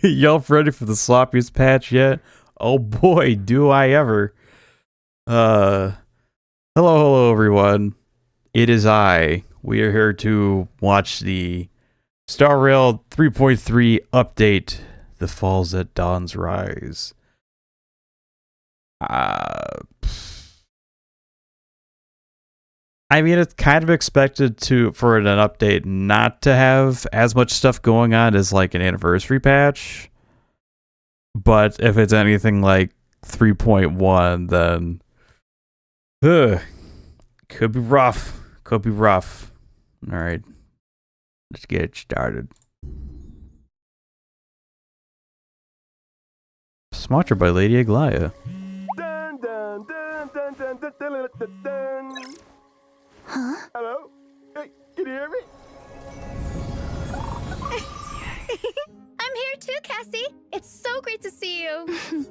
Y'all ready for the sloppiest patch yet? Oh boy, do I ever. Hello everyone. It is I. We are here to watch the Star Rail 3.3 update, The Falls at Dawn's Rise. I mean, it's kind of expected for an update not to have as much stuff going on as like an anniversary patch. But if it's anything like 3.1, then could be rough. Could be rough. All right, let's get it started. Sponsored by Lady Aglaia. Dun, dun, dun, dun, dun, dun, dun, dun, dun. Huh? Hello? Hey, can you hear me? I'm here too, Cassie. It's so great to see you.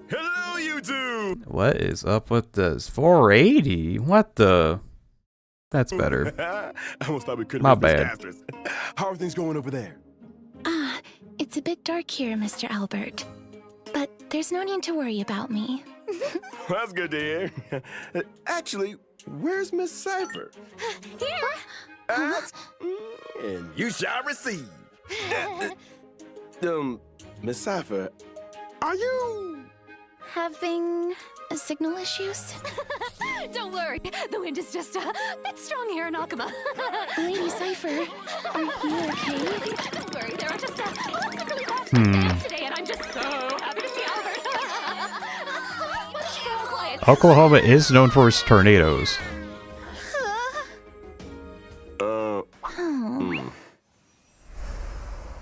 Hello, you two! What is up with this? 480? What the? That's better. I almost thought we couldn't My make this bad. Casters. How are things going over there? It's a bit dark here, Mr. Albert. But there's no need to worry about me. That's good to hear. Actually, where's Miss Cypher? Here! Ask, and you shall receive. Miss Cypher, are you... Having signal issues? Don't worry, the wind is just a bit strong here in Akama. Lady Cypher, are you okay? Don't worry, there are just lots of really bad dance today, and I'm just so happy to see Albert. Much more quiet. Oklahoma is known for its tornadoes.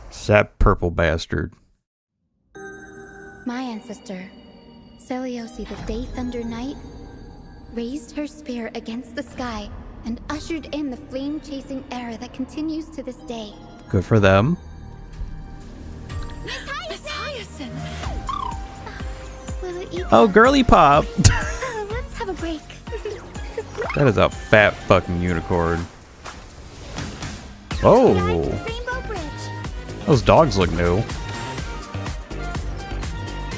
It's that purple bastard. My ancestor, Seliosi the Day Thunder Knight, raised her spear against the sky and ushered in the flame-chasing era that continues to this day. Good for them. Miss Hyacinth! Will it eat Oh, girly pop. Let's have a break. That is a fat fucking unicorn. Oh, Rainbow Bridge. those dogs look new.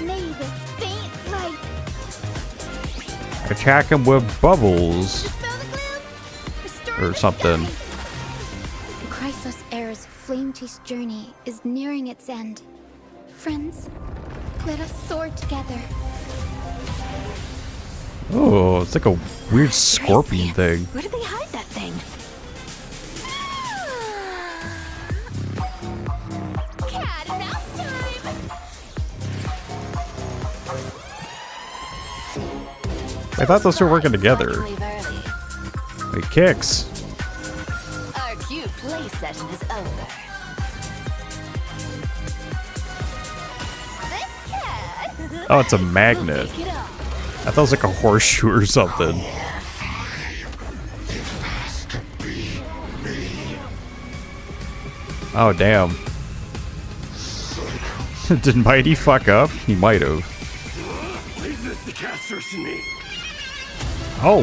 May this faint light Attack him with bubbles dispel the gloom. Restore or the something. skies. The Chrysos Era's flame-chased journey is nearing its end. Friends, let us soar together. Oh, it's like a weird scorpion thing. Where did they hide that thing? Cat and mouse time! I thought those two were working together. Leave early. It kicks. Our cute play session is over. This cat! Oh, it's a magnet. Pick it up. I thought it was like a horseshoe or something. Oh, damn. Did Mighty fuck up? He might have. Leave this to Casters and me. Oh.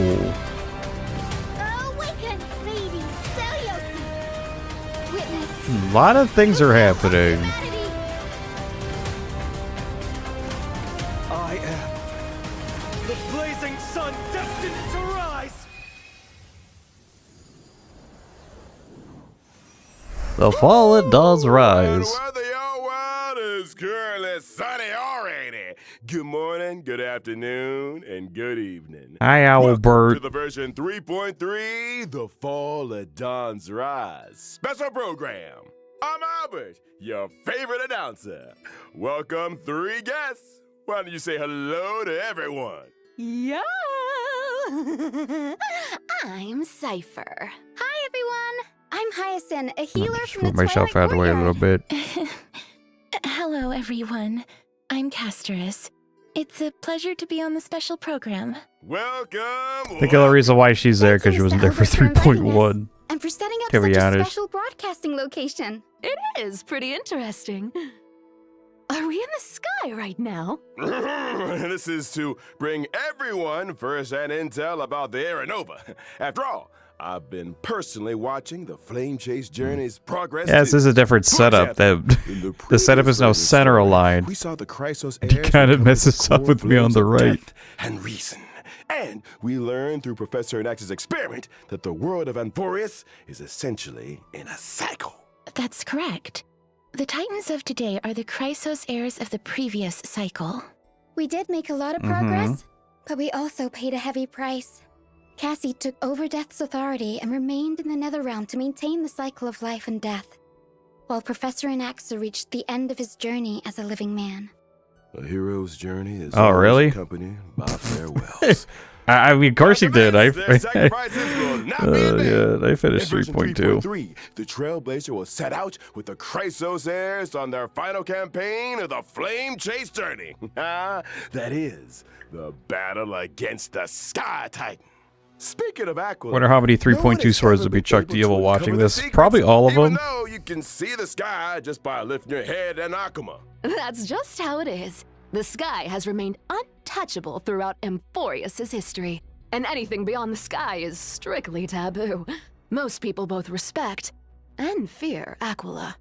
Awaken, Lady Seliosi! Witness A lot of things are happening. humanity! I am the blazing sun destined to rise. The fallen does rise. Where the old world is currently sunny already. Good morning, good afternoon, and good evening. Hi, Welcome to Owlbert. the version 3.3, The Fall of Dawn's Rise special program. I'm Albert, your favorite announcer. Welcome three guests. Why don't you say hello to everyone? Yeah! I'm Cypher. Hi, everyone! I'm Hyacinth, a healer Just from the put myself Twilight out of the way a little Courtyard. bit. Hello, everyone. I'm Casterus. It's a pleasure to be on the special program. Welcome. I think the only reason why she's there because she wasn't there for 3.1. And for setting up To be such a honest. special broadcasting location. It is pretty interesting. Are we in the sky right now? This is to bring everyone first-hand intel about the Aeronova. After all, I've been personally watching the Flame Chase Journey's progress. Yeah, this is a different setup. The setup is now center aligned. We saw the Chrysos It kind of messes up with me on the right. And reason. And we learned through Professor Enax's experiment that the world of Amphorius is essentially in a cycle. That's correct. The Titans of today are the Chrysos heirs of the previous cycle. We did make a lot of progress, but we also paid a heavy price. Cassie took over Death's authority and remained in the Netherrealm to maintain the cycle of life and death, while Professor Enaxa reached the end of his journey as a living man. A hero's journey is really accompanied by farewells. I mean, of course he did. Their sacrifices will not be in vain. Yeah, they finished In version 3.2. 3.3, the Trailblazer will set out with the Chrysos heirs on their final campaign of the Flame Chase Journey. That is, the battle against the Sky Titan. Speaking of Aquila, Wonder how many 3.2 swords would be Chuck the Evil watching this. Probably all of them. Even though you can see the sky just by lifting your head and Akuma. That's just how it is. The sky has remained untouchable throughout Amphorius' history, and anything beyond the sky is strictly taboo. Most people both respect and fear Aquila.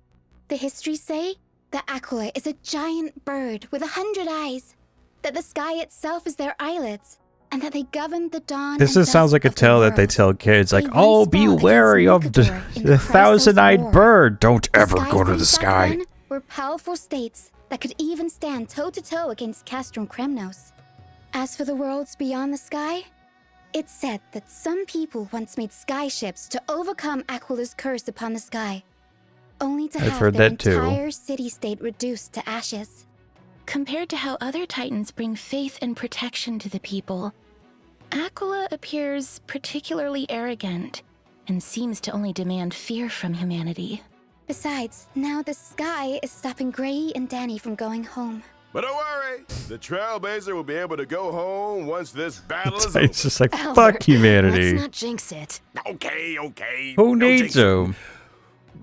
The histories say that Aquila is a giant bird with 100 eyes, that the sky itself is their eyelids, and that they govern the dawn. This and just sounds like a dusk of the tale that they world. tell kids, like, They oh, once be fought wary against of the Nicator in the Chrysos thousand-eyed War. bird. Don't The ever skies go to from the back sky. then were powerful states that could even stand toe-to-toe against Castrum Kremnos. As for the worlds beyond the sky, it's said that some people once made skyships to overcome Aquila's curse upon the sky, only to I've have heard their that too. entire city-state reduced to ashes. Compared to how other Titans bring faith and protection to the people, Aquila appears particularly arrogant and seems to only demand fear from humanity. Besides, now the sky is stopping Gray and Danny from going home. But don't worry, the Trailblazer will be able to go home once this battle is over. It's just like, Albert, fuck humanity. Let's not jinx it. Okay. Who No needs jinxing. him?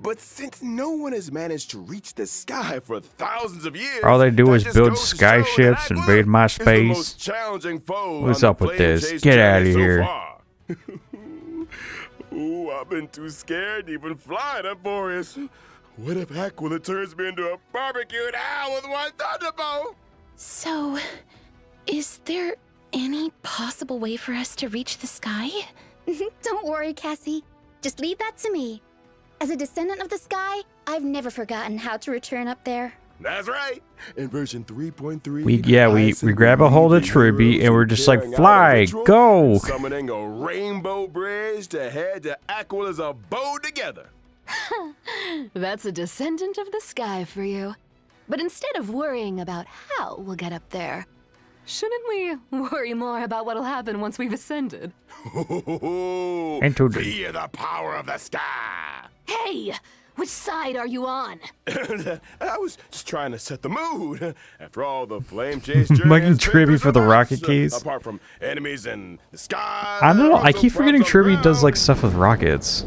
But since no one has managed to reach the sky for thousands of years, All they do that is just build goes to show that skyships and Aquila invade my is the space. most challenging foe What's on up the with Flame this? Chase Get journey outta so here. far. Ooh, I've been too scared to even fly to Boreas. What if Aquila turns me into a barbecued owl with one thunderbolt? So, is there any possible way for us to reach the sky? Don't worry, Cassie. Just leave that to me. As a descendant of the sky, I've never forgotten how to return up there. That's right. In version 3.3, We grab a hold of Tribby and we're just like, fly, go. Summoning a rainbow bridge to head to Aquila's abode together. That's a descendant of the sky for you. But instead of worrying about how we'll get up there, shouldn't we worry more about what'll happen once we've ascended? Into the- Fear the power of the sky. Hey! Which side are you on? I was just trying to set the mood. After all, the Flame Chase journey Making has Tribby fingers for the and rocket legs, keys. Apart from enemies in the sky. I don't know. there are I also keep forgetting problems Tribby does like around. stuff with rockets.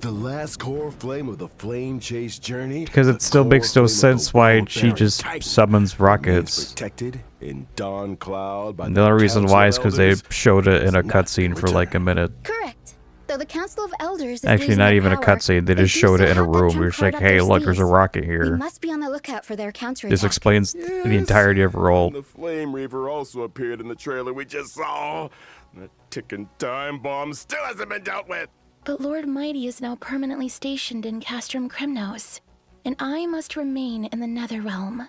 The last core flame of the Flame Chase journey. Because it the still core makes no flame of sense the why world she bearing just Titan summons remains rockets. protected in Dawn Cloud by The only reason why is Council because they Elders showed it in a is not cutscene for like a minute. Correct. Though the Council of Elders is Actually, losing not their even a power, cutscene. They they just do showed it still in a have that room. trump We're just card like, up hey, their look, there's a sleeves. rocket We here. must be on the lookout for their counterattack. This explains the entirety of her role. The Flame Reaver also appeared in the trailer we just saw. The ticking time bomb still hasn't been dealt with. But Lord Mighty is now permanently stationed in Castrum Kremnos, and I must remain in the Netherrealm.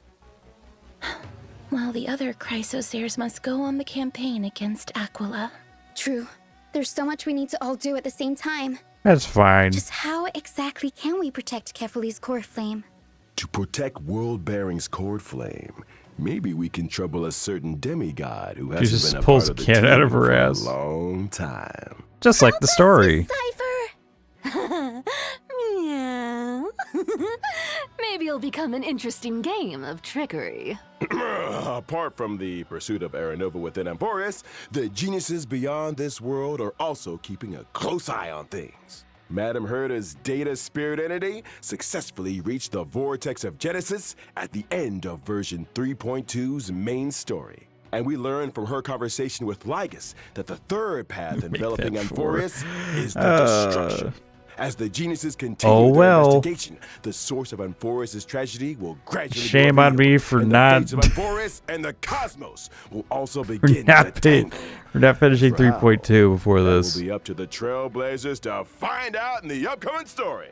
While the other Chrysos heirs must go on the campaign against Aquila. True. There's so much we need to all do at the same time. That's fine. Just how exactly can we protect Kefali's core flame? To protect World Bearing's cord flame, maybe we can trouble a certain demigod who hasn't just been a pulls part of the Ken team out of her for ass. a long time. Just like the story. Cypher! Meow. Maybe it'll become an interesting game of trickery. Apart from the pursuit of Aranova within Amphorius, the geniuses beyond this world are also keeping a close eye on things. Madam Herta's data spirit entity successfully reached the vortex of Genesis at the end of version 3.2's main story. And we learned from her conversation with Lygus that the third path enveloping that for? Amphorius is the destruction. As the geniuses continue their investigation, the source of Amphorius' tragedy will gradually Shame be on me revealed, for and not- the gates of Amphorius and the cosmos will also We're begin to not, tangle. we're not finishing 3.2 before That this. will be up to the Trailblazers to find out in the upcoming story.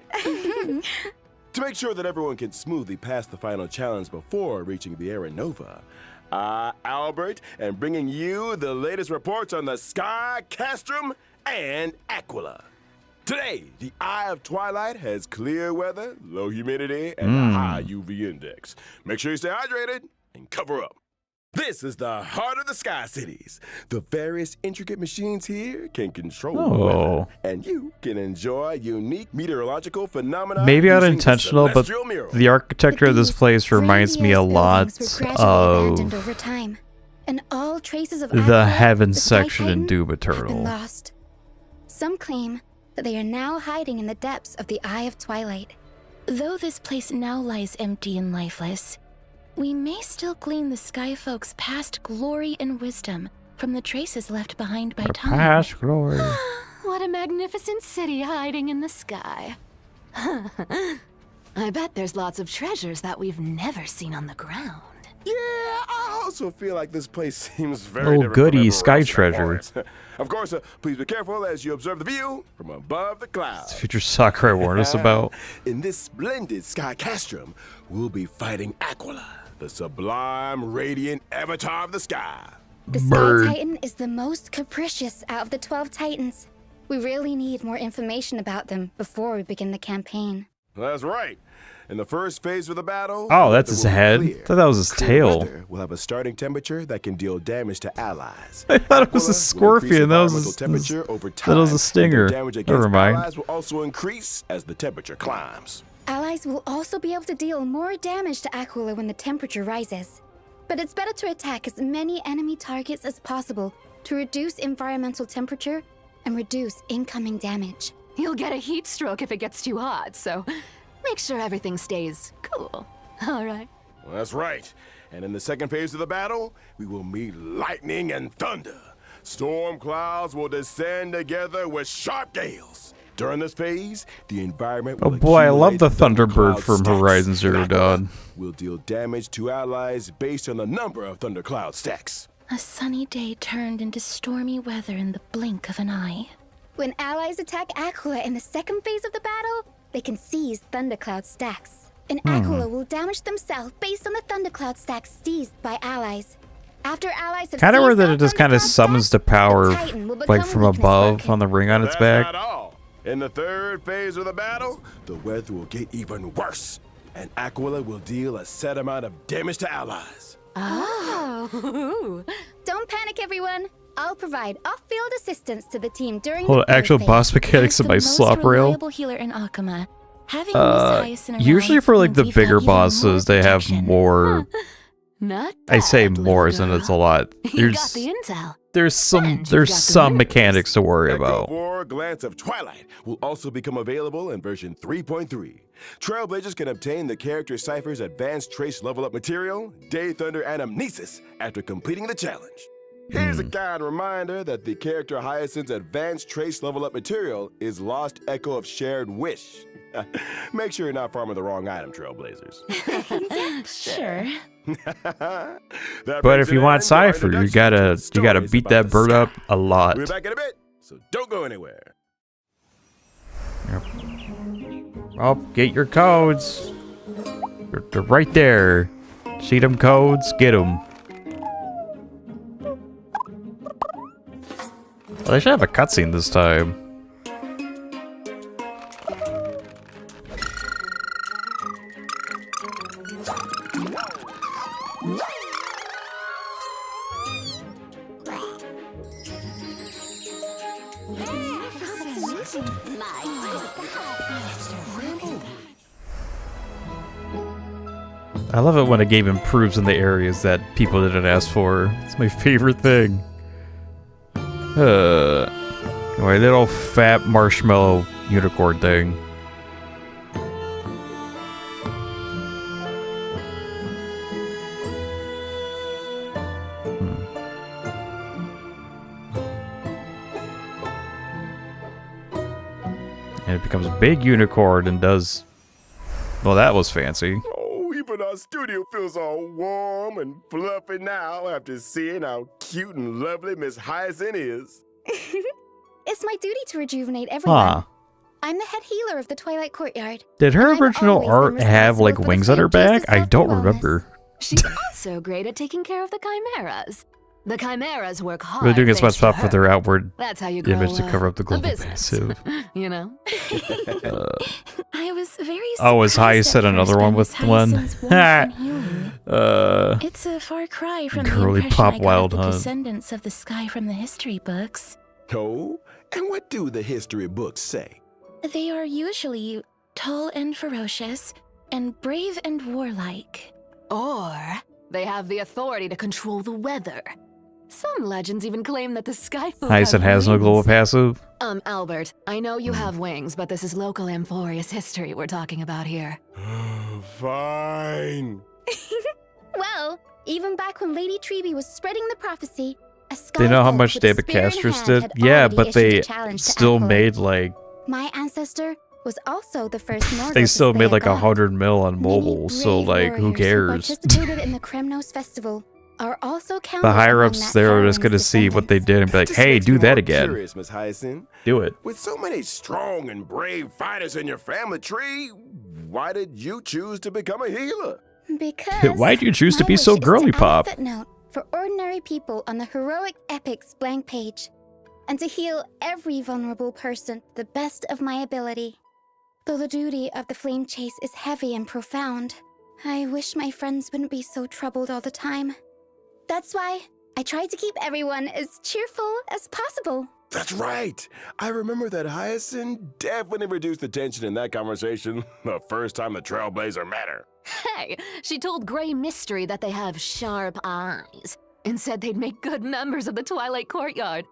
To make sure that everyone can smoothly pass the final challenge before reaching the Era Nova, Albert, and bringing you the latest reports on the Sky, Castrum, and Aquila. Today, the Eye of Twilight has clear weather, low humidity, and a high UV index. Make sure you stay hydrated and cover up. This is the heart of the Sky Cities. The various intricate machines here can control the weather, and you can enjoy unique meteorological phenomena. Maybe using the unintentional, but celestial mural. the architecture of this place reminds me a lot abandoned of over time, and all traces of the Aquila, Heavens the Sky section in Titan, Doom have been Eternal. lost. Some claim that they are now hiding in the depths of the Eye of Twilight. Though this place now lies empty and lifeless, we may still glean the Sky Folk's past glory and wisdom from the traces left behind by time. Past glory. What a magnificent city hiding in the sky. I bet there's lots of treasures that we've never seen on the ground. Yeah, I also feel like this place seems very Oh, different goody, from sky everywhere else in the treasure. forest. Of course, please be careful as you observe the view from above the clouds. Future Sakurai warned us about. In this splendid Sky Castrum, we'll be fighting Aquila, the sublime, radiant avatar of the sky. The Bird. Sky Titan is the most capricious out of the 12 Titans. We really need more information about them before we begin the campaign. That's right. In the first phase of the battle, Oh, that's the his weather head. will I be clear. thought that was his Clear tail. weather will have a starting temperature that can deal damage to allies. I thought it was a Aquila will increase scorpion. That was environmental a, temperature over that was time, a stinger. and the damage against Never mind. allies will also increase as the temperature climbs. Allies will also be able to deal more damage to Aquila when the temperature rises. But it's better to attack as many enemy targets as possible to reduce environmental temperature and reduce incoming damage. You'll get a heat stroke if it gets too hot, so make sure everything stays cool. All right. Well, that's right. And in the second phase of the battle, we will meet lightning and thunder. Storm clouds will descend together with sharp gales. During this phase, the environment will Oh boy, I love the accumulate Thunderbird thundercloud from stacks. Horizon Zero And Aquila Dawn. will deal damage to allies based on the number of thundercloud stacks. A sunny day turned into stormy weather in the blink of an eye. When allies attack Aquila in the second phase of the battle, they can seize Thundercloud stacks. And Aquila will damage themselves based on the Thundercloud stacks seized by allies. After allies have Kind of seized weird that all it just kind of Thundercloud summons the stacks, power, Titan will like become from weakness above broken. on the ring on its That's back. not all. In the third phase of the battle, the weather will get even worse, and Aquila will deal a set amount of damage to allies. Oh. Don't panic, everyone. I'll provide off-field assistance to the team during Hold the on, third actual phase. boss As mechanics of the my most slop rail. reliable healer in Akuma, having Miss Hyacinth around Usually for like means the we've got bigger even more bosses, they have protection. more. Not I say bad, more, little and it's a girl. lot. You got the intel. There's some And you there's got the some nerves. mechanics to worry about. Echo Glance of Twilight will also become available in version 3.3. Trailblazers can obtain the character Cypher's advanced trace level up material, Day Thunder and Amnesis, after completing the challenge. Here's a kind reminder that the character Hyacinth's advanced trace level up material is Lost Echo of Shared Wish. Make sure you're not farming the wrong item, Trailblazers. Sure. But if you want Cypher, you gotta beat that bird up a lot. We'll be back in a bit, so don't go anywhere. Oh, get your codes. They're right there. See them codes? Get them. Well, they should have a cutscene this time. I love it when a game improves in the areas that people didn't ask for. It's my favorite thing. My little fat marshmallow unicorn thing. And it becomes a big unicorn and does... Well, that was fancy. Oh, even our studio feels all warm and fluffy now after seeing how cute and lovely Miss Hyacinth is. It's my duty to rejuvenate everyone. Huh. I'm the head healer of the Twilight Courtyard. Did her I've original always art been have, like, responsible for the wings on her Flame back? Chase's I health don't and wellness. remember. She's also great at taking care of the chimeras. The chimeras work hard. They're doing as thanks much to stuff with her. their outward That's how you grow image to cover up the a global business. passive. You know? I was very Oh, is surprised Hyacinth at another first one by with Miss one? Hyacinth's warmth and healing. Uh, It's a far cry from the Girly impression Pop I got Wild of the Hunt. descendants of the sky from the history books. Oh, and what do the history books say? They are usually tall and ferocious, and brave and warlike. Or they have the authority to control the weather. Some legends even claim that the sky folk Hyacinth have has no wings. global passive. Albert, I know you have wings, but this is local Amphorius history we're talking about here. Fine. Well, even back when Lady Treby was spreading the prophecy, a They know how skyfolk much with a David spear in Castros hand did? had Yeah, already but issued a they challenge to still Alcala. made, like... My ancestor was also the first Norgel They to still slay made, a like, god. 100 mil on Many mobile, so, brave like, who warriors cares? Who participated in the Kremnos festival are also counted The among higher-ups that there are just heroine's gonna see what they descendants. did and be like, This hey, makes do me that more again. Curious, Miss Hyacinth. Do it. With so many strong and brave fighters in your family tree, why did you choose to become a healer? Because Why'd you choose to my be so wish is girly to add a pop? footnote for ordinary people on the heroic epics blank page, and to heal every vulnerable person to the best of my ability. Though the duty of the flame chase is heavy and profound, I wish my friends wouldn't be so troubled all the time. That's why I try to keep everyone as cheerful as possible. That's right. I remember that Hyacinth definitely reduced the tension in that conversation the first time the Trailblazer met her. Hey, she told Grey Mystery that they have sharp eyes and said they'd make good members of the Twilight Courtyard.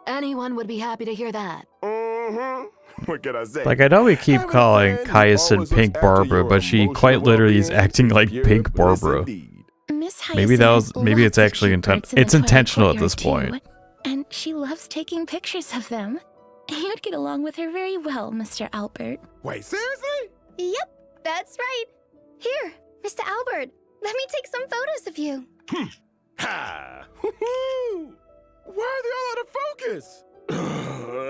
Anyone would be happy to hear that. Mm-hmm. What can I say? Like, I know we keep Having a calling friend who Hyacinth always Pink looks after Barbara, your but she emotional quite literally is well-being acting like pure Pink bliss Barbara. indeed. Miss Hyacinth Maybe that was- maybe it's loves actually cute inten- birds in the it's Twilight intentional at this Courtyard, point. too, and she loves taking pictures of them. You'd get along with her very well, Mr. Albert. Wait, seriously? Yep, that's right. Here, Mr. Albert, let me take some photos of you. Ha! Woo-hoo! Why are they all out of focus?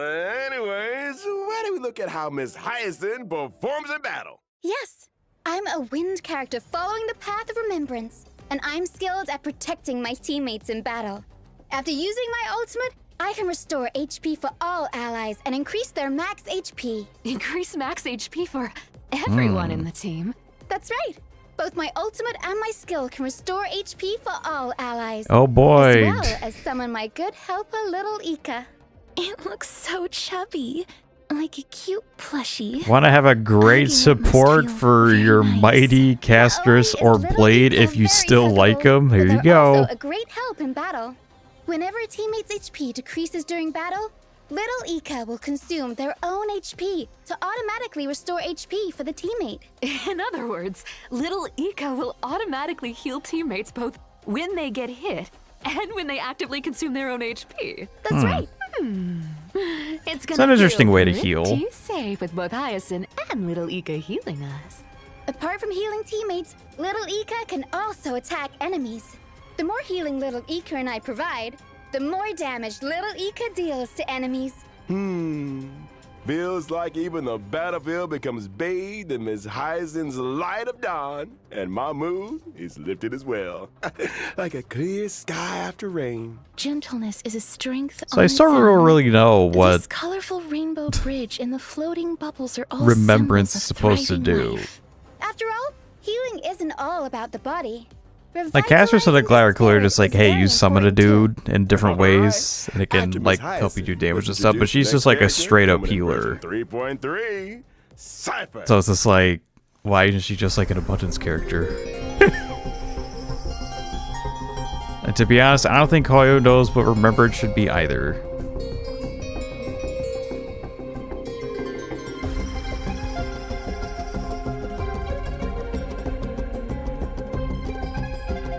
Anyways, why don't we look at how Miss Hyacinth performs in battle? Yes, I'm a wind character following the path of remembrance, and I'm skilled at protecting my teammates in battle. After using my ultimate, I can restore HP for all allies and increase their max HP. Increase max HP for everyone in the team. That's right. Both my ultimate and my skill can restore HP for all allies. Oh boy. As well as summon my good helper, little Ika. It looks so chubby, like a cute plushie. Want to have a great Argument must support feel for very your nice. mighty Not casters only or is little blade Ika if you very still like huggable, them? Here but you they're go. also a great help in battle. Whenever a teammate's HP decreases during battle, little Ika will consume their own HP to automatically restore HP for the teammate. In other words, little Ika will automatically heal teammates both when they get hit and when they actively consume their own HP. That's right. It's an gonna interesting feel way to pretty heal. safe with both Hyacinth and little Ika healing us. Apart from healing teammates, little Ika can also attack enemies. The more healing little Ika and I provide, the more damage little Ika deals to enemies. Feels like even the battlefield becomes bathed in Miss Hyacinth's light of dawn, and my mood is lifted as well. Like a clear sky after rain. Gentleness is a strength. So I still don't really know This what colorful rainbow bridge and the floating bubbles are all remembrance symbols is of supposed to thriving do. life. After all, healing isn't all about the body. Like Casters and the Gladiator are just like, hey, you summon a dude. dude in different ways, and it can like help you do damage and stuff. But she's just like a straight up healer. 3.3 Cypher. So it's just like, why isn't she just like an abundance character? And to be honest, I don't think Koyo knows what remembered should be either.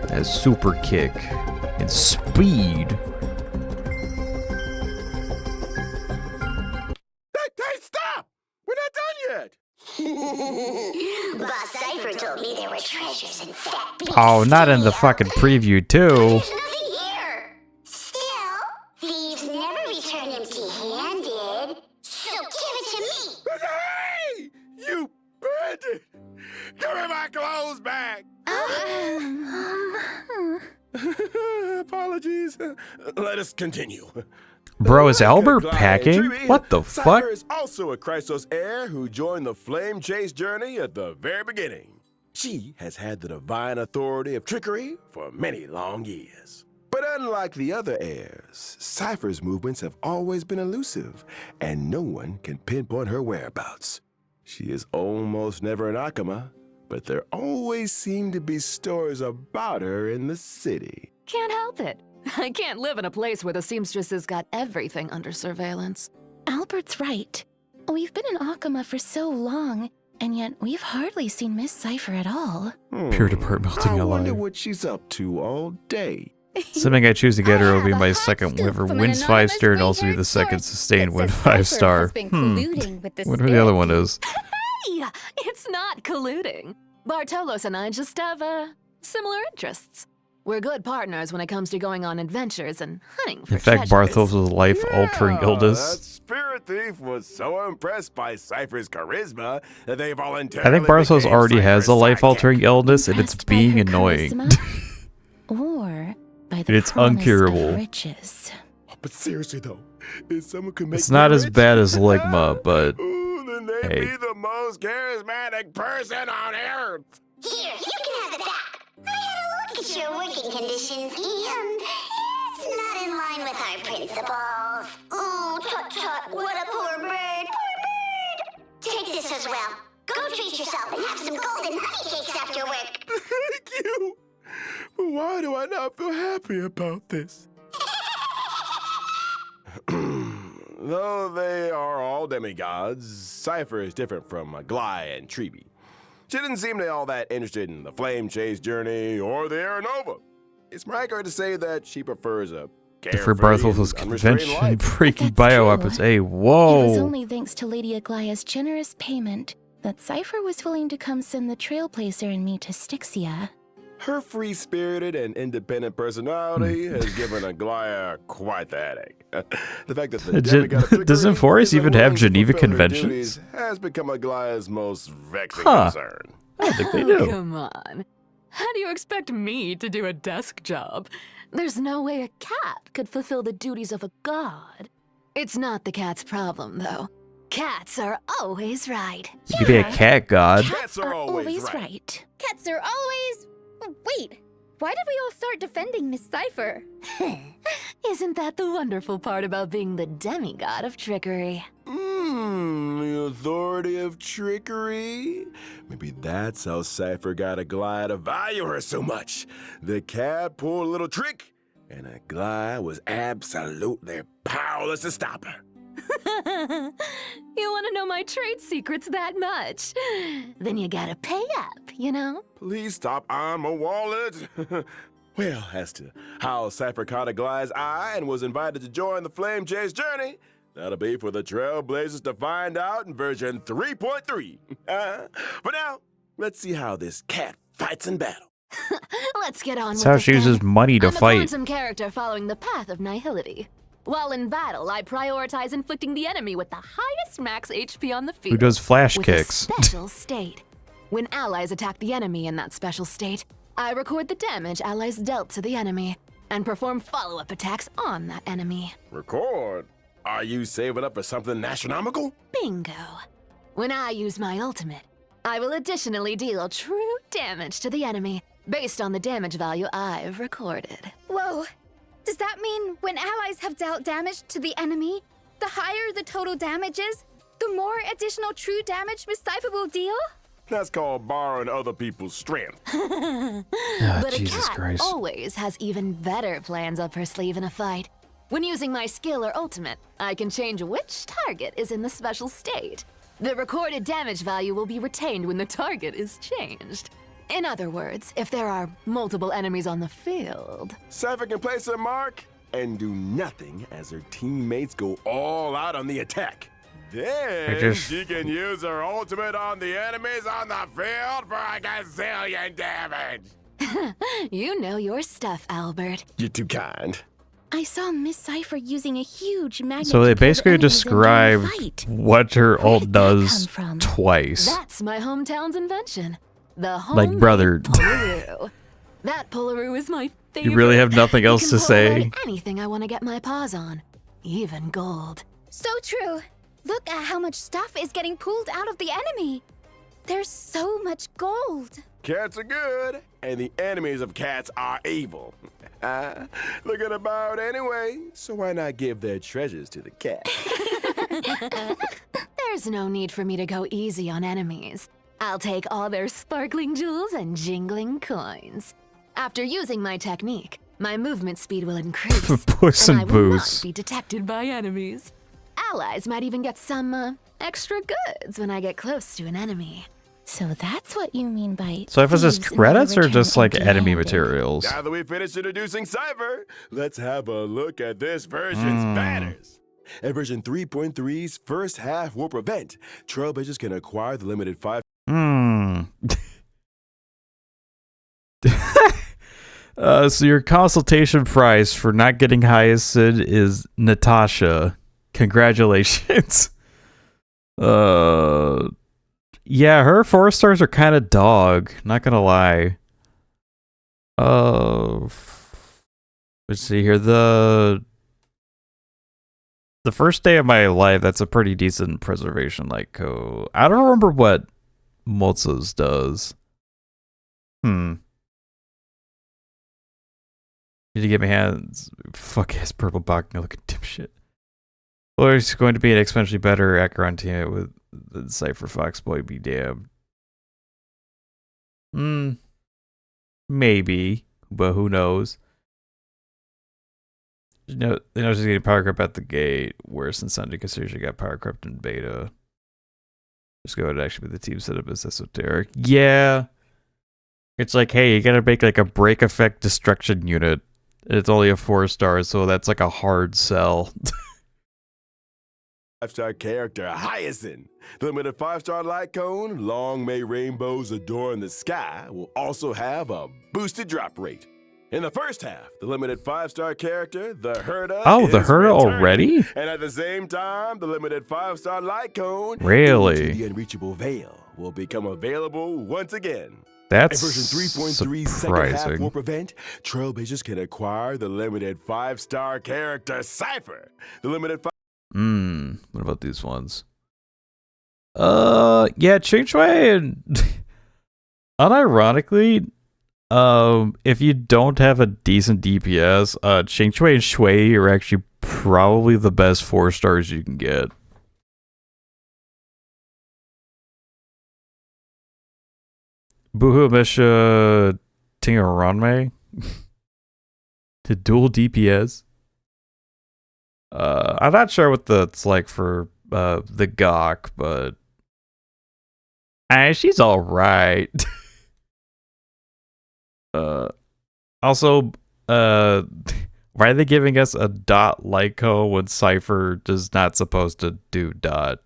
As super kick and speed. Hey, stop! We're not Oh, not in the fucking preview, too. There's nothing here. Still, thieves never return empty-handed. So give it to me. Hey! You bandit! Give me my clothes back! Apologies. Let us continue. Bro, is Like Albert Glide packing? Tribby, What the Cypher fuck? is also a Chrysos heir who joined the flame chase journey at the very beginning. She has had the divine authority of trickery for many long years. But unlike the other heirs, Cypher's movements have always been elusive, and no one can pinpoint her whereabouts. She is almost never an Akama, but there always seem to be stories about her in the city. Can't help it. I can't live in a place where the seamstress has got everything under surveillance. Albert's right. We've been in Akama for so long, and yet we've hardly seen Miss Cypher at all. Pure depart melting I wonder alive. what she's up to all day. Assuming I choose to get her, I will be have a my hot second scoop whoever from an wins 5 anonymous star and also be gray-haired the second source sustained that win says 5 Cypher star. has been colluding with the Whatever the other one spirit. is. Hey, it's not colluding. Bartolos and I just have, similar interests. We're good partners when it comes to going on adventures and hunting for In fact, treasures. Barthos' life-altering That illness. spirit thief was so impressed by Cypher's charisma that they voluntarily I think Barthos became already has a Cypher's life-altering sidekick. illness, and it's Impressed by being her annoying. charisma? Or by the And it's promise uncurable. of riches. But seriously though, if someone could make It's not me as rich, bad as Ligma, but ooh, then they'd hey. be the most charismatic person on earth. Here, you can have it back. I had a look at your working conditions, and it's not in line with our principles. Oh, tut-tut, what a poor bird, poor bird. Take this as well. Go treat yourself and have some golden honey cakes after work. Thank you. But why do I not feel happy about this? Though they are all demigods, Cypher is different from Glai and Treeby. She didn't seem to be all that interested in the flame chase journey or the Aeronova. It's more accurate to say that she prefers a for carefree Barthos' and unrestrained convention life. breaking That's true. bioweapons. Hey, It was whoa. only thanks to Lady Aglaya's generous payment that Cypher was willing to come send the Trailblazer and me to Styxia. Her free-spirited and independent personality has given Aglaya quite the headache. The fact that the demigod of trickery Does Emphorus is even have unwilling to Geneva fulfill her conventions? duties has become Aglaya's most vexing Huh. concern. I don't think they Oh, do. come on. How do you expect me to do a desk job? There's no way a cat could fulfill the duties of a god. It's not the cat's problem, though. Cats are always right. You could be a cat god. Cats are always right. right. Cats are always... Wait, why did we all start defending Miss Cypher? Isn't that the wonderful part about being the demigod of trickery? The authority of trickery? Maybe that's how Cypher got Aglaya to value her so much. The cat pulled a little trick, and Aglaya was absolutely powerless to stop her. You want to know my trade secrets that much? Then you gotta pay up, you know? Please stop on my wallet. Well, as to how Cypher caught Aglaya's eye and was invited to join the Flame Chase journey, that'll be for the Trailblazers to find out in version 3.3. For now, let's see how this cat fights in battle. Let's get on That's with how it she then. uses money to I'm a fight. quantum character following the path of nihility. While in battle, I prioritize inflicting the enemy with the highest max HP on the field. Who does flash with kicks? a special state. When allies attack the enemy in that special state, I record the damage allies dealt to the enemy and perform follow-up attacks on that enemy. Record? Are you saving up for something astronomical? Bingo. When I use my ultimate, I will additionally deal true damage to the enemy based on the damage value I've recorded. Whoa, does that mean when allies have dealt damage to the enemy, the higher the total damage is, the more additional true damage Miss Cypher will deal? That's called borrowing other people's strength. But a Jesus cat Christ. always has even better plans up her sleeve in a fight. When using my skill or ultimate, I can change which target is in the special state. The recorded damage value will be retained when the target is changed. In other words, if there are multiple enemies on the field. Cypher can place her mark and do nothing as her teammates go all out on the attack. Then she can use her ultimate on the enemies on the field for a gazillion damage. You know your stuff, Albert. You're too kind. I saw Miss Cipher using a huge magnet. So they to kill basically enemies in one described fight. what her Where ult did that come does from? twice. That's my hometown's invention. The Like, homemade brother. Pullaroo. That Pullaroo is my favorite. You really have nothing It else can to pull say? away anything I want to get my paws on, even gold. So true. Look at how much stuff is getting pulled out of the enemy. There's so much gold. Cats are good, and the enemies of cats are evil. Looking about anyway, so why not give their treasures to the cat? There's no need for me to go easy on enemies. I'll take all their sparkling jewels and jingling coins. After using my technique, my movement speed will increase, Puss and I and will Boots. not be detected by enemies. Allies might even get some extra goods when I get close to an enemy. So that's what you mean by. So if it's just thieves never credits or return just like enemy empty-handed? materials? Now that we finished introducing Cypher, let's have a look at this version's banners. At version 3.3's first half warp event, Trailblazers can acquire the limited 5. So your consultation price for not getting Hyacinth is Natasha. Congratulations. Yeah, her 4 stars are kind of dog. Not gonna lie. Let's see here. The first day of my life, that's a pretty decent preservation like code. I don't remember what Motsa's does. Did you get my hands? Fuck his purple box. No, look at dipshit. Well, it's going to be an exponentially better Acheron team with the Cypher Foxboy be damned. Maybe, but who knows? You know she's getting power crept at the gate. Worse than Sunday because she got power crept in beta. Just go ahead and actually be the team setup as esoteric. Yeah. It's like, hey, you gotta make like a break effect destruction unit. It's only a 4 star, so that's like a hard sell. 5-star character Hyacinth. The limited 5-star light cone, long may rainbows adorn the sky, will also have a boosted drop rate. In the first half, the limited 5-star character, the Herda. Oh, the is Herda returning. already? And at the same time, the limited 5-star light cone, Really? Into the Unreachable Veil, will become available once again. That's At version 3.3's second half surprising. warp event, Trailblazers can acquire the limited 5-star character Cypher. The limited What about these ones? Yeah, Ching Shui and unironically, if you don't have a decent DPS, Ching Shui and Shui are actually probably the best 4 stars you can get. Boohoo Misha Tingaranme to dual DPS. I'm not sure what it's like for the Gawk, but she's all right. Also, why are they giving us a dot Lyco when Cypher is not supposed to do dot?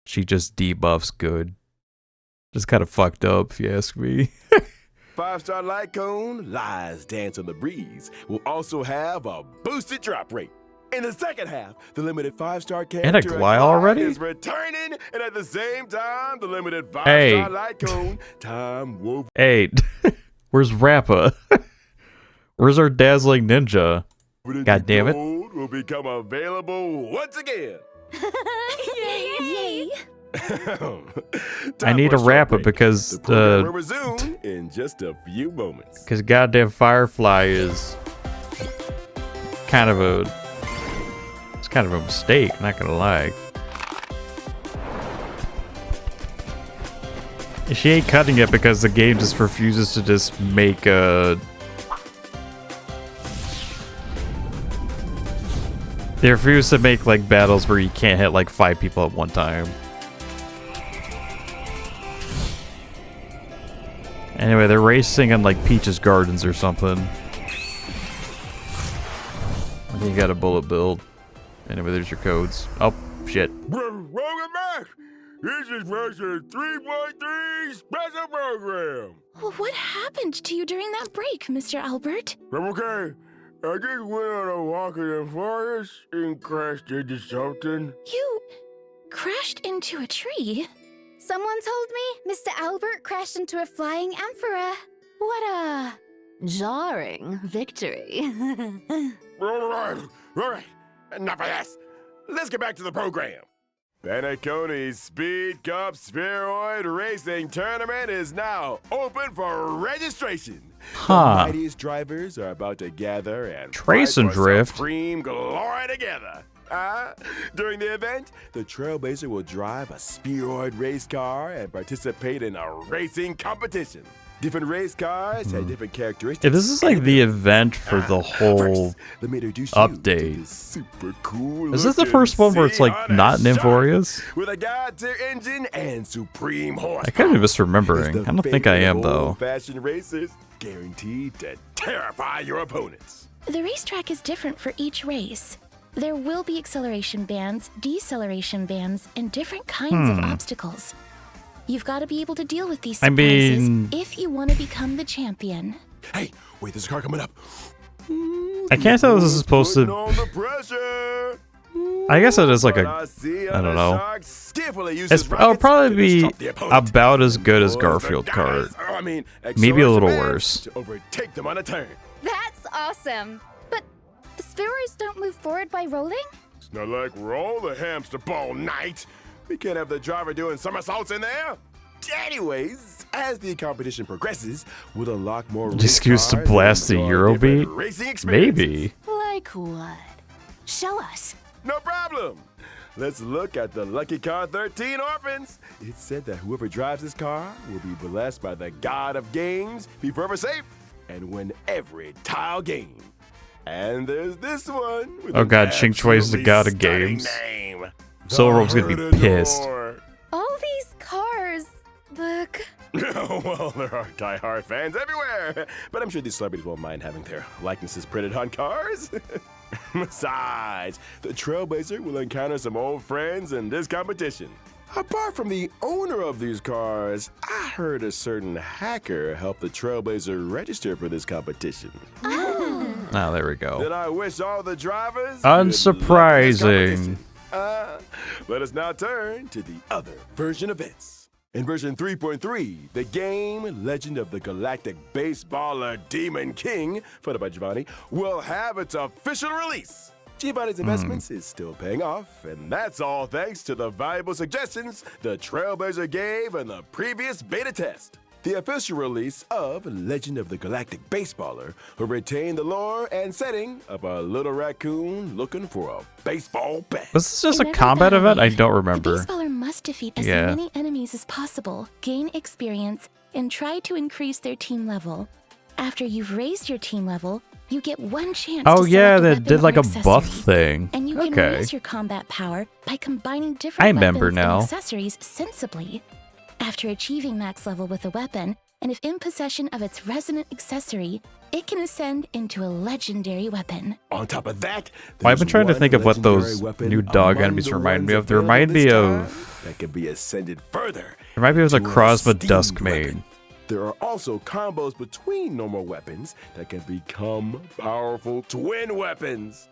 She just debuffs good. Just kind of fucked up, if you ask me. 5-star light cone, Lies Dance on the Breeze, will also have a boosted drop rate. In the second half, the limited 5-star character And a Gly already? is returning, and at the same time, the limited 5-star Hey. light cone, Time Wolf. Hey, where's Rappa? Where's our dazzling ninja? God damn it. Gold will become available once again. Yay! I need to wrap it because the program will resume in just a few moments. goddamn Firefly is kind of a mistake, not gonna lie. She ain't cutting it because the game just refuses to just make they refuse to make like battles where you can't hit like 5 people at one time. Anyway, they're racing in like Peach's Gardens or something. I think you got a bullet build. Anyway, there's your codes. Oh, shit. Welcome back! This is version 3.3 special program. Well, what happened to you during that break, Mr. Albert? I'm okay. I just went on a walk in the forest and crashed into something. You crashed into a tree? Someone told me Mr. Albert crashed into a flying emperor. What a... Jarring victory. All right. Enough of this. Let's get back to the program. Penacony's Speed Cup Spheroid Racing Tournament is now open for registration. Huh. The mightiest drivers are about to gather and Trace fight and for drift. supreme glory together. During the event, the Trailblazer will drive a spheroid race car and participate in a racing competition. Different race cars have different characteristics. If this is like the event for the whole First, let me introduce you to update. this super cool Is this the looking first one where it's like sea not hunter Nymphoria's? shark with a god-tier engine and supreme horsepower. I kind of misremembering. I don't think I am though. Old-fashioned racers guaranteed to terrify your opponents. The racetrack is different for each race. There will be acceleration bands, deceleration bands, and different kinds of obstacles. You've got to be able to deal with these I surprises mean- if you want to become the champion. Hey, wait, there's a car coming up. I can't tell if this is supposed Putting to. on the pressure. I guess it is like But a. I see I don't other know. sharks skillfully use It's his it'll rockets probably to be disrupt the opponent. about as good as Boys, Garfield the Kart. guys- I mean, Maybe a little acceleration worse. to overtake them on a turn. That's awesome. But the spheroids don't move forward by rolling? It's not like we're all the hamster ball night. We can't have the driver doing somersaults in there. Anyways, as the competition progresses, we'll unlock more race Excuse to cars blast and the enjoy different Eurobeat? racing experiences. Maybe. Like what? Show us. No problem. Let's look at the Lucky Car 13 Orphans. It's said that whoever drives this car will be blessed by the god of games, be forever safe, and win every tile game. And there's this one. With Oh an god, Ching Choi is the absolutely god of stunning games. Name. Silverrope's gonna be The pissed. Herdador. All these cars look... Well, there are die-hard fans everywhere, but I'm sure these celebrities won't mind having their likenesses printed on cars. Besides, the Trailblazer will encounter some old friends in this competition. Apart from the owner of these cars, I heard a certain hacker helped the Trailblazer register for this competition. Oh, there we go. Then I wish all the drivers good luck in this Unsurprising. competition. Let us now turn to the other version events. In version 3.3, the game Legend of the Galactic Baseballer Demon King, followed by Giovanni, will have its official release. Giovanni's investments is still paying off, and that's all thanks to the valuable suggestions the Trailblazer gave in the previous beta test. The official release of Legend of the Galactic Baseballer will retain the lore and setting of a little raccoon looking for a baseball bat. Was this just In a every combat battle event? I league, don't The remember. baseballer must defeat as Yeah. many enemies as possible, gain experience, and try to increase their team level. After you've raised your team level, you get one chance Oh to yeah, select a they weapon did like or a buff accessory. thing. And you can Okay. raise your combat power by combining I different remember weapons now. and accessories sensibly. After achieving max level with a weapon, and if in possession of its resonant accessory, it can ascend into a legendary weapon. On top of that, Well, I've been there's trying to one think of what legendary those weapon new dog among enemies the remind ones me of. They available remind me this of. time that can be ascended further. Remind me of like to a Crosma esteemed Duskmane. weapon. There are also combos between normal weapons that can become powerful twin weapons.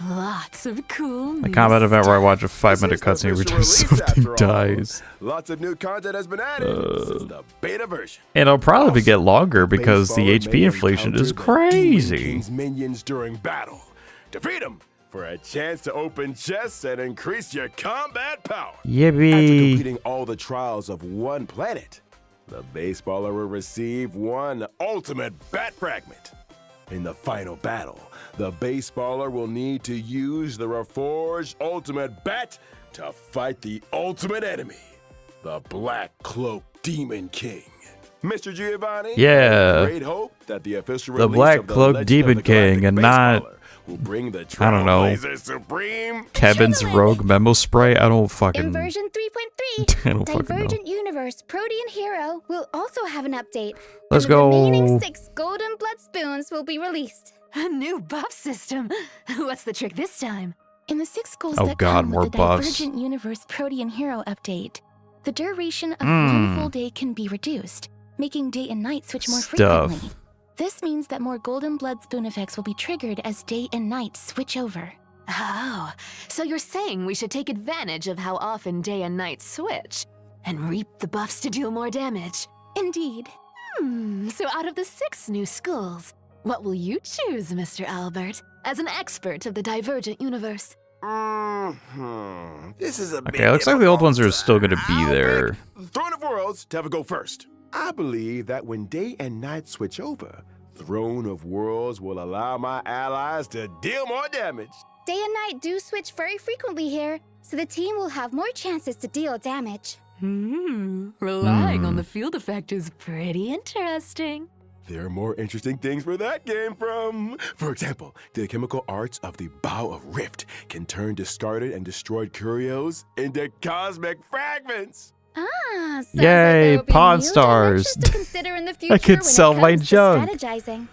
Lots of cool A combat event where I watch a This 5-minute is the cutscene every official time release something after all. dies. Lots of new content has been added since the beta version. And it'll probably Also, get longer because the Baseballer HP may inflation is encounter the Demon crazy. King's minions during battle. Defeat them for a chance to open chests and increase your combat power. After Yippee. completing all the trials of one planet, the baseballer will receive one ultimate bat fragment. In the final battle, the baseballer will need to use the reforged ultimate bat to fight the ultimate enemy, the Black Cloak Demon King. Mr. Giovanni, Yeah. great hope that the official The release Black of the Cloak Legend Demon of the Galactic King and not- Baseballer will bring the I don't know. Trailblazer Supreme. Kevin's Rogue Memo Spray? I don't fucking. In version 3.3, I don't fucking know. Divergent Universe Protean Hero will also have an update. Let's and the remaining go. 6 golden blood spoons will be released. A new buff system. What's the trick this time? In the 6 schools Oh that God, come more with the buffs. Divergent Universe Protean Hero update, the duration of one full day can be reduced, making day and night switch more frequently. This means that more Golden Blood Spoon effects will be triggered as day and night switch over. Oh, so you're saying we should take advantage of how often day and night switch and reap the buffs to deal more damage? Indeed. So out of the 6 new schools, what will you choose, Mr. Albert, as an expert of the Divergent Universe? This is a bit Okay, looks like the old ones are still going to be I'll there. pick Throne of Worlds to have a go first. I believe that when day and night switch over, Throne of Worlds will allow my allies to deal more damage. Day and night do switch very frequently here, so the team will have more chances to deal damage. Relying on the field effect is pretty interesting. There are more interesting things where that came from. For example, the chemical arts of the Bow of Rift can turn discarded and destroyed curios into cosmic fragments. Sounds Yay, like there will be Pawn new Stars. dimensions to consider in the future I could when sell it my comes to junk. strategizing.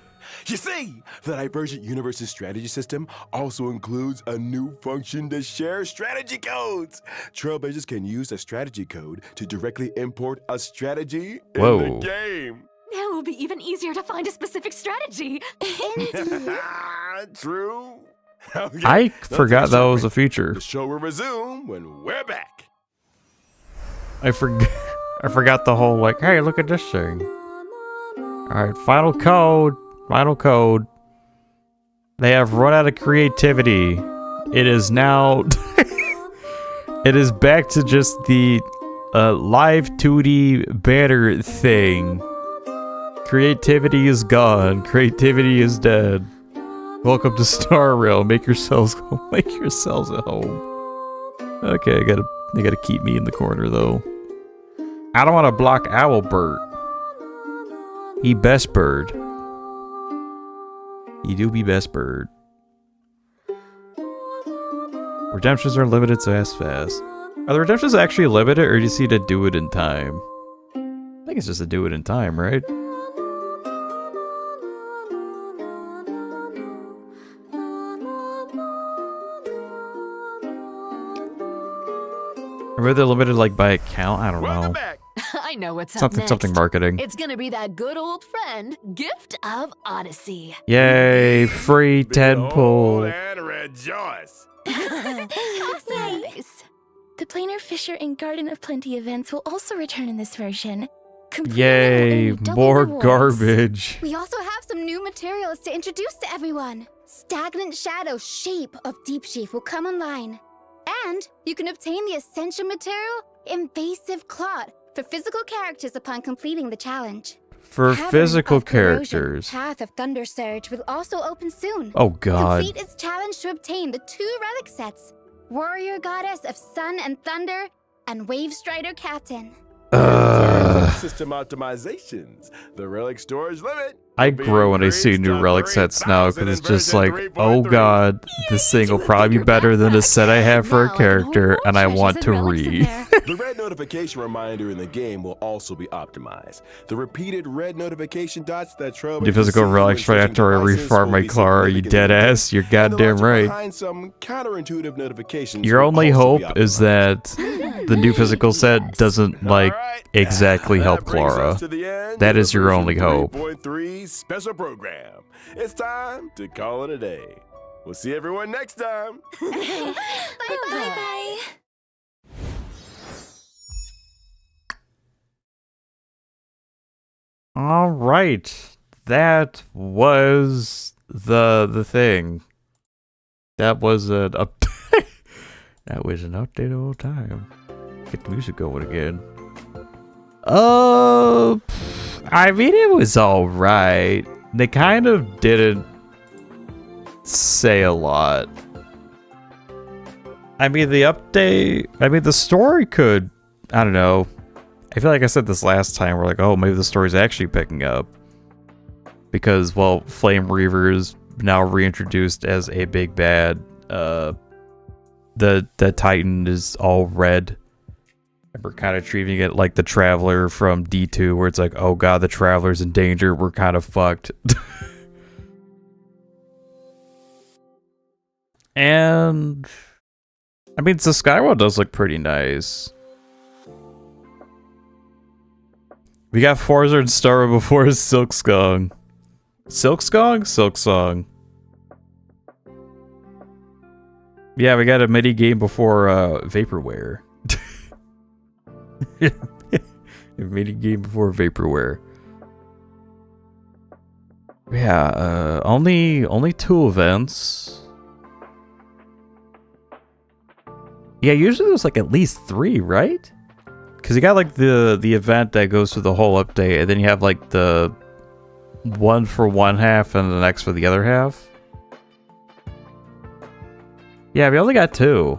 You see, the Divergent Universe's strategy system also includes a new function to share strategy codes. Trailblazers can use a strategy code to directly import a strategy in Whoa. the game. Now it will be even easier to find a specific strategy. True. Okay, I let's forgot take a that short was a break. feature. The show will resume when we're back. I forgot the whole like, hey, look at this thing. Alright, final code. Final code. They have run out of creativity. It is now it is back to just the live 2D banner thing. Creativity is gone. Creativity is dead. Welcome to Star Rail. Make yourselves at home. Okay, they gotta keep me in the corner though. I don't want to block Owlbert. He best bird. He do be best bird. Redemptions are limited, so ask fast. Are the redemptions actually limited, or do you see to do it in time? I think it's just to do it in time, right? Or maybe they're limited like by account? I don't Welcome know. back. I know what's up next. Something marketing. It's gonna be that good old friend, Gift of Odyssey. Yay, free Behold Deadpool. and rejoice. Nice. The Planar Fisher and Garden of Plenty events will also return in this version. Completing them will Yay, earn you double more rewards. garbage. We also have some new materials to introduce to everyone. Stagnant Shadow Shape of Deep Sheaf will come online. And you can obtain the essential material, Invasive Clot, for physical characters upon completing the challenge. For Cavern physical of Corrosion, characters. Path of Thunder Surge will also open soon. Oh god. Complete its challenge to obtain the 2 relic sets, Warrior Goddess of Sun and Thunder, and Wave Strider Captain. System optimizations. The relic storage limit. I will be grow when I see increased new to relic sets now, 3,000 because it's in just version like, oh 3.3. god, this thing will probably be better than the set I have for a Now I can hold character, more and I treasures want and to relics in read. there. The red notification reminder in the game will also be optimized. The repeated red notification dots that trail The physical relics right after I refarm my Clara, you dead ass, you're goddamn right. Behind some counterintuitive notifications Your will only also be hope is optimized. that the new physical set doesn't, like, Alright, exactly that help brings us Clara. to the end That of is your version only hope. 3.3 special program. It's time to call it a day. We'll see everyone next time. Bye-bye. All right, that was the thing. That was an update. That was an update all time. Get the music going again. I mean, it was all right. They kind of didn't say a lot. I mean, the story could, I don't know. I feel like I said this last time. We're like, oh, maybe the story's actually picking up. Because, well, Flame Reaver is now reintroduced as a big bad. The Titan is all red. And we're kind of treating it like the Traveler from D2, where it's like, oh god, the Traveler's in danger. We're kind of fucked. And I mean, the Skyward does look pretty nice. We got Forza and Star before Silksong. Silksong? Silksong. Yeah, we got a mini game before Vaporware. A mini game before Vaporware. Yeah, only 2 events. Yeah, usually there's like at least 3, right? Because you got like the event that goes through the whole update, and then you have like the one for one half and the next for the other half. Yeah, we only got 2.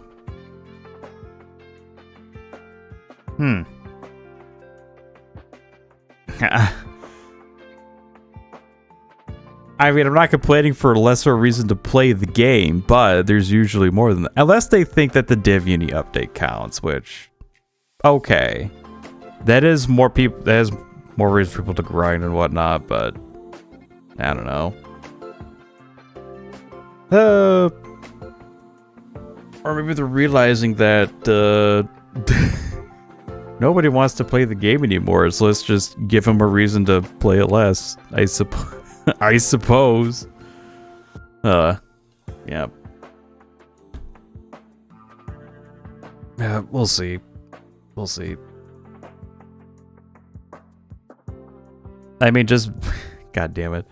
I mean, I'm not complaining for a lesser reason to play the game, but there's usually more than that. Unless they think that the Div-Uni update counts, which... Okay. That is more people... That is more reason for people to grind and whatnot, but... I don't know. Or maybe they're realizing that, nobody wants to play the game anymore, so let's just give them a reason to play it less, I suppose. I suppose. Yeah. Yeah, we'll see. We'll see. I mean, just God damn it.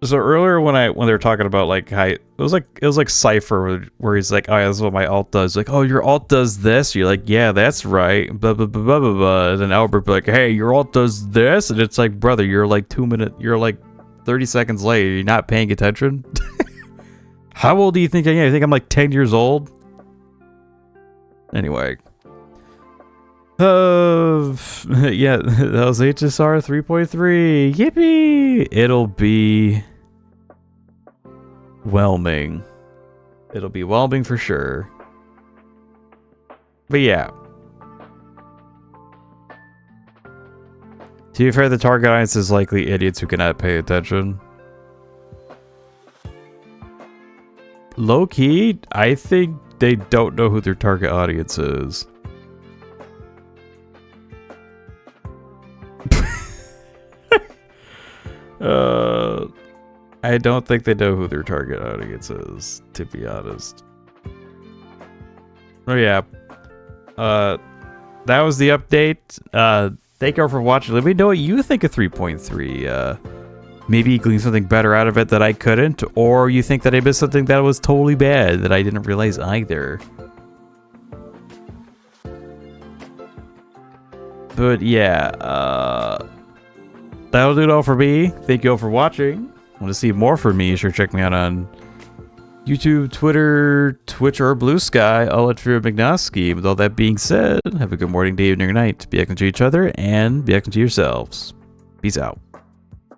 So earlier when they were talking about like how it was like Cypher where he's like, oh yeah, this is what my alt does. Like, oh, your alt does this. You're like, yeah, that's right. Blah blah blah blah blah blah. And then Albert be like, hey, your alt does this, and it's like, brother, you're like 30 seconds late. You're not paying attention. How old do you think I am? You think I'm like 10 years old? Anyway. Yeah, that was HSR 3.3. Yippee! It'll be whelming. It'll be whelming for sure. But yeah. To be fair, the target audience is likely idiots who cannot pay attention. Low key, I think they don't know who their target audience is. I don't think they know who their target audience is, to be honest. Oh yeah. That was the update. Thank you all for watching. Let me know what you think of 3.3. Maybe you gleaned something better out of it that I couldn't, or you think that I missed something that was totally bad that I didn't realize either. But yeah, that'll do it all for me. Thank you all for watching. Want to see more from me? Sure, check me out on YouTube, Twitter, Twitch, or Blue Sky, all at Firo McNosky. With all that being said, have a good morning, day, evening, or night. Be excellent to each other, and be excellent to yourselves. Peace out.